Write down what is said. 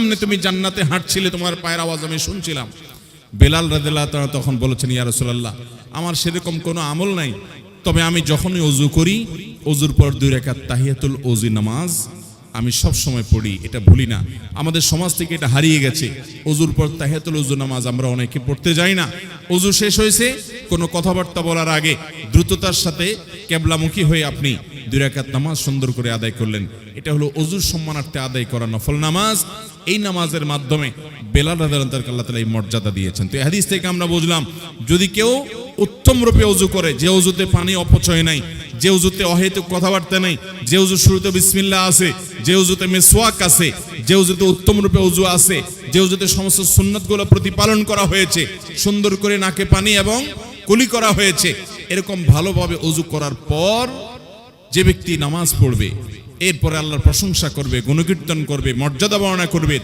সামনে তুমি জান্নাতে হাঁটছিলে, তোমার পায়ের আওয়াজ আমি শুনছিলাম। বেলাল রাদিয়াল্লাহু তাআলা তখন বলেছেন, ইয়া রাসূলুল্লাহ, আমার সেরকম কোনো আমল নাই, তবে আমি যখনই ওযু করি, ওযুর পর 2 রাকাত তাহিয়াতুল ওযু নামাজ আমি সব সময় পড়ি, এটা ভুলি না। আমাদের সমাজ থেকে এটা হারিয়ে গেছে। ওযুর পর তাহিয়াতুল ওযু নামাজ আমরা অনেকে পড়তে যাই না। ওযু শেষ হয়েছে, কোনো কথাবার্তা বলার আগে দ্রুততার সাথে কিবলামুখী হয়ে আপনি 2 রাকাত নামাজ সুন্দর করে আদায় করলেন। এটা হলো ওযুর সম্মানার্থে আদায় করা নফল নামাজ। এই নামাজের মাধ্যমে বেলাল রাদিয়াল্লাহু তাআলা আল্লাহ তাআলা এই মর্যাদা দিয়েছেন। তো এই হাদিস থেকে আমরা বুঝলাম, যদি কেউ উত্তম রূপে ওযু করে, যে ওযুতে পানি অপচয় নাই, যে ওযুতে অহেতুক কথাবার্তা নাই, যে ওযুর শুরুতে বিসমিল্লাহ আছে, যে ওযুতে মিসওয়াক আছে, যে ওযুতে উত্তম রূপে ওযু আছে, যে ওযুতে সমস্ত সুন্নাতগুলো প্রতিপালন করা হয়েছে, সুন্দর করে নাকে পানি এবং কুলি করা হয়েছে, এরকম ভালোভাবে ওযু করার পর যে ব্যক্তি নামাজ পড়বে, এরপরে আল্লাহর প্রশংসা করবে, গুণকীর্তন করবে, মর্যাদা বর্ণনা করবে,